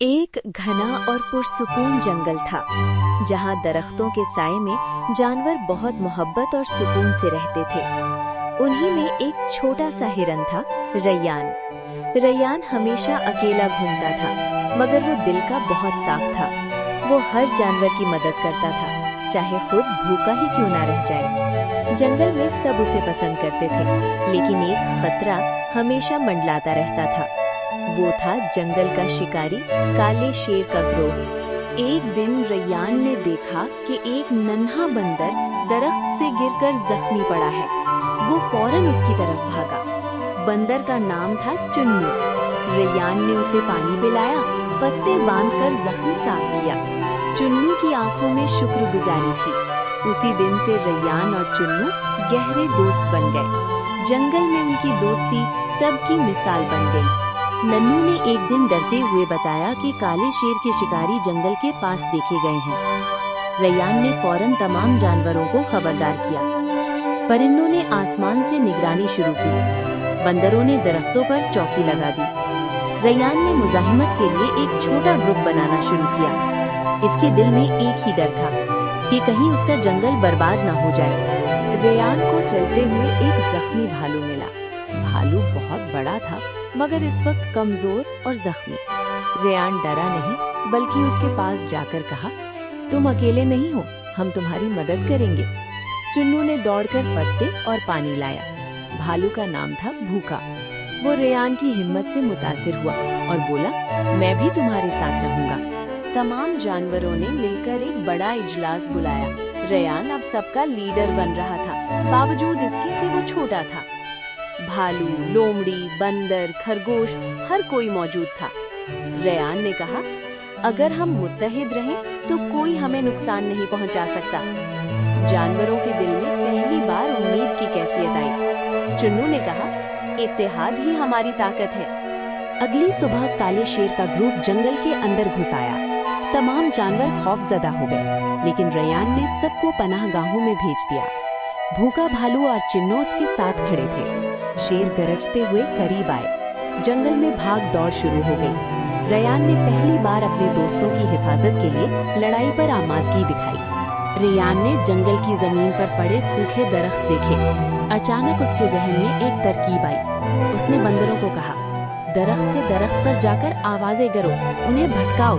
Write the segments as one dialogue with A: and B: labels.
A: एक घना और पुरसुकून जंगल था, जहाँ दरख्तों के साए में जानवर बहुत मोहब्बत और सुकून से रहते थे। उन्हीं में एक छोटा सा हिरन था, रैयान। रैयान हमेशा अकेला घूमता था, मगर वो दिल का बहुत साफ था। वो हर जानवर की मदद करता था, चाहे खुद भूखा ही क्यों ना रह जाए। जंगल में सब उसे पसंद करते थे, लेकिन एक खतरा हमेशा मंडलाता रहता था। वो था जंगल का शिकारी, काले शेर का ग्रोह। एक दिन रैयान ने देखा कि एक नन्हा बंदर दरख्त से गिरकर जख्मी पड़ा है। वो फौरन उसकी तरफ भागा। बंदर का नाम था चुन्नू। रैयान ने उसे पानी पिलाया, पत्ते बांधकर जख्म साफ किया। चुन्नू की आंखों में शुक्रगुजारी थी। उसी दिन से रैयान और चुन्नू गहरे दोस्त बन गए। जंगल में उनकी दोस्ती सबकी मिसाल बन गई। नन्नू ने एक दिन डरते हुए बताया कि काले शेर के शिकारी जंगल के पास देखे गए हैं। रैयान ने फौरन तमाम जानवरों को खबरदार किया। परिंदों ने आसमान से निगरानी शुरू की। बंदरों ने दरख्तों पर चौकी लगा दी। रैयान ने मुजाहिमत के लिए एक छोटा ग्रुप बनाना शुरू किया। इसके दिल में एक ही डर था कि कहीं उसका जंगल बर्बाद न हो जाए। रैयान को चलते हुए एक जख्मी भालू मिला। भालू बहुत बड़ा था, मगर इस वक्त कमजोर और जख्मी। रैयान डरा नहीं, बल्कि उसके पास जाकर कहा, तुम अकेले नहीं हो, हम तुम्हारी मदद करेंगे। चुन्नू ने दौड़कर पत्ते और पानी लाया। भालू का नाम था भूखा। वो रैयान की हिम्मत से मुतासिर हुआ और बोला, मैं भी तुम्हारे साथ रहूंगा। तमाम जानवरों ने मिलकर एक बड़ा इजलास बुलाया। रैयान अब सबका लीडर बन रहा था, बावजूद इसके कि वो छोटा था। भालू, लोमड़ी, बंदर, खरगोश, हर कोई मौजूद था। रैयान ने कहा, अगर हम मुत्तहिद रहें तो कोई हमें नुकसान नहीं पहुंचा सकता। जानवरों के दिल में पहली बार उम्मीद की कैफियत आई। चुन्नू ने कहा, इत्तेहाद ही हमारी ताकत है। अगली सुबह काले शेर का ग्रुप जंगल के अंदर घुस आया। तमाम जानवर खौफजदा हो गए, लेकिन रैयान ने सबको पनाहगाहों में भेज दिया। भूखा भालू और चिन्नो उसके साथ खड़े थे। शेर गरजते हुए करीब आए। जंगल में भाग दौड़ शुरू हो गई। रैयान ने पहली बार अपने दोस्तों की हिफाजत के लिए लड़ाई पर आमादगी दिखाई। रैयान ने जंगल की जमीन पर पड़े सूखे दरख्त देखे। अचानक उसके जहन में एक तरकीब आई। उसने बंदरों को कहा, दरख्त से दरख्त पर जाकर आवाजें करो, उन्हें भटकाओ।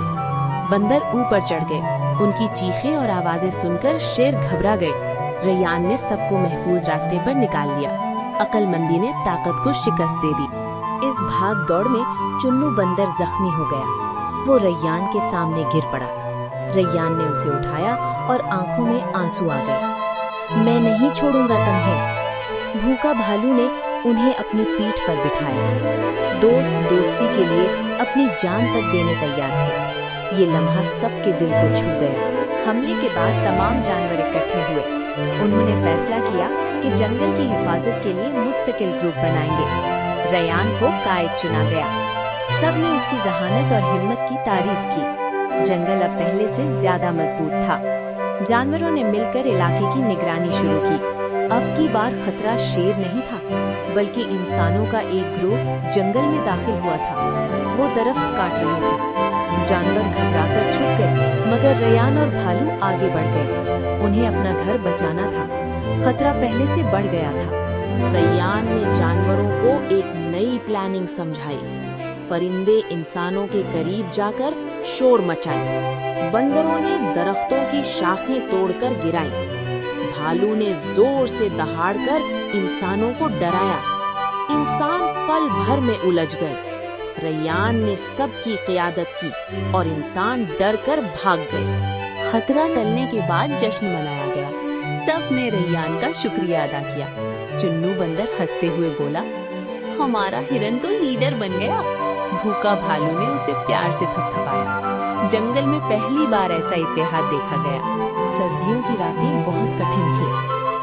A: बंदर ऊपर चढ़ गए। उनकी चीखें और आवाजें सुनकर शेर घबरा गए। रैयान ने सबको महफूज रास्ते पर निकाल लिया। अक्लमंदी ने ताकत को शिकस्त दे दी। इस भाग दौड़ में चुन्नू बंदर जख्मी हो गया। वो रैयान के सामने गिर पड़ा। रैयान ने उसे उठाया और आंखों में आंसू आ गए। मैं नहीं छोड़ूंगा तुम्हें। भूखा भालू ने उन्हें अपनी पीठ पर बिठाया। दोस्त दोस्ती के लिए अपनी जान तक देने तैयार थे। ये लम्हा सबके दिल को छू गया। हमले के बाद तमाम जानवर इकट्ठे हुए। उन्होंने फैसला किया कि जंगल की हिफाजत के लिए मुस्तकिल ग्रुप बनाएंगे। रैयान को कायद चुना गया। सबने उसकी जहानत और हिम्मत की तारीफ की। जंगल अब पहले से ज्यादा मजबूत था। जानवरों ने मिलकर इलाके की निगरानी शुरू की। अब की बार खतरा शेर नहीं था, बल्कि इंसानों का एक ग्रुप जंगल में दाखिल हुआ था। वो दरख्त काट रहे थे। जानवर घबराकर छुप गए, मगर रैयान और भालू आगे बढ़ गए। उन्हें अपना घर बचाना था। खतरा पहले से बढ़ गया था।
B: रैयान ने जानवरों को एक नई प्लानिंग समझाई। परिंदे इंसानों के करीब जाकर शोर मचाई। बंदरों ने दरख्तों की शाखें तोड़कर गिराई। भालू ने जोर से दहाड़कर इंसानों को डराया। इंसान पल भर में उलझ गए। रैयान ने सबकी क़ियादत की और इंसान डर कर भाग गए। खतरा टलने के बाद जश्न मनाया गया। सब ने रैयान का शुक्रिया अदा किया। चुन्नू बंदर हंसते हुए बोला, हमारा हिरन तो लीडर बन गया। भूखा भालू ने उसे प्यार से थपथपाया। जंगल में पहली बार ऐसा इत्तेहाद देखा गया। सर्दियों की रातें बहुत कठिन थीं।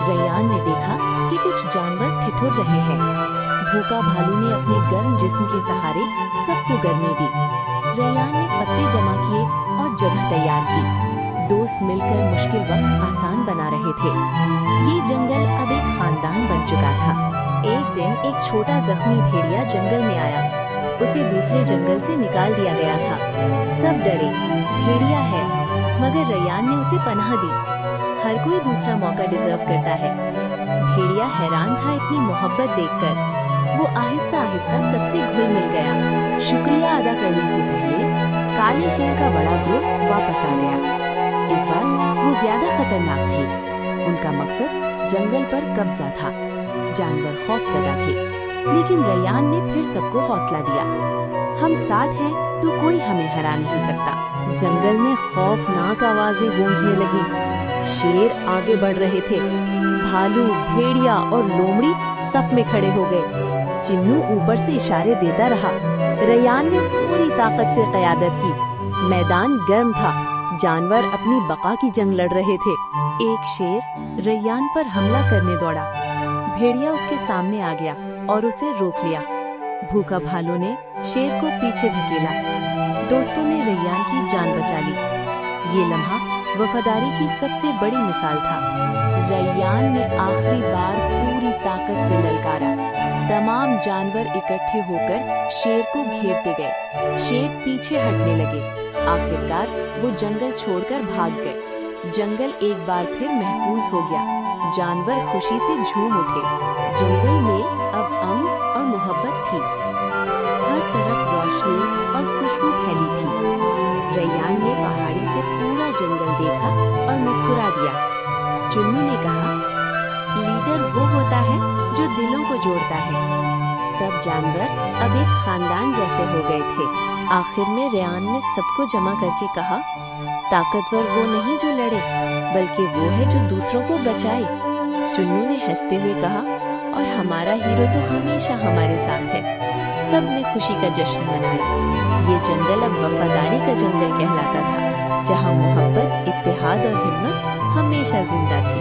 B: रैयान ने देखा कि कुछ जानवर ठिठुर रहे हैं। भूखा भालू ने अपने गर्म जिस्म के सहारे सबको गर्मी दी। रैयान ने पत्ते जमा किए और जगह तैयार की। दोस्त मिलकर मुश्किल वक्त आसान बना रहे थे। ये जंगल अब एक खानदान बन चुका था। एक दिन एक छोटा जख्मी भेड़िया जंगल में आया। उसे दूसरे जंगल से निकाल दिया गया था।
A: सब डरे, भेड़िया है, मगर रैयान ने उसे पनाह दी। हर कोई दूसरा मौका डिजर्व करता है। भेड़िया हैरान था इतनी मोहब्बत देखकर। वो आहिस्ता आहिस्ता सबसे घुल मिल गया।
B: शुक्रिया अदा करने से पहले काले शेर का बड़ा ग्रुप वापस आ गया। इस बार वो ज्यादा खतरनाक थे। उनका मकसद जंगल पर कब्जा था। जानवर खौफजदा थे, लेकिन रैयान ने फिर सबको हौसला दिया। हम साथ हैं तो कोई हमें हरा नहीं सकता।
A: जंगल में खौफनाक आवाजें गूंजने लगी। शेर आगे बढ़ रहे थे। भालू, भेड़िया और लोमड़ी सफ में खड़े हो गए। चिन्नू ऊपर से इशारे देता रहा। रैयान ने पूरी ताकत से क़यादत की। मैदान गर्म था। जानवर अपनी बका की जंग लड़ रहे थे।
B: एक शेर रैयान पर हमला करने दौड़ा। भेड़िया उसके सामने आ गया और उसे रोक लिया। भूखा भालू ने शेर को पीछे धकेला। दोस्तों ने रैयान की जान बचा ली। ये लम्हा वफादारी की सबसे बड़ी मिसाल था। रैयान ने आखिरी बार पूरी ताकत से ललकारा। तमाम जानवर इकट्ठे होकर शेर को घेरते गए। शेर पीछे हटने लगे। आखिरकार वो जंगल छोड़कर भाग गए। जंगल एक बार फिर महफूज हो गया। जानवर खुशी से झूम उठे। जंगल में अब अमन और मोहब्बत थी। हर तरफ रोशनी और खुशबू फैली थी। रैयान ने पहाड़ी से पूरा जंगल देखा और मुस्कुरा दिया। चुन्नू ने कहा, लीडर वो होता है जो दिलों को जोड़ता है। सब जानवर अब एक खानदान जैसे हो गए थे। आखिर में रैयान ने सबको जमा करके कहा, ताकतवर वो नहीं जो लड़े, बल्कि वो है जो दूसरों को बचाए। चुन्नू ने हंसते हुए कहा, और हमारा हीरो तो हमेशा हमारे साथ है। सब ने खुशी का जश्न मनाया। ये जंगल अब वफादारी का जंगल कहलाता था, जहाँ मोहब्बत, इत्तेहाद और हिम्मत हमेशा जिंदा थी।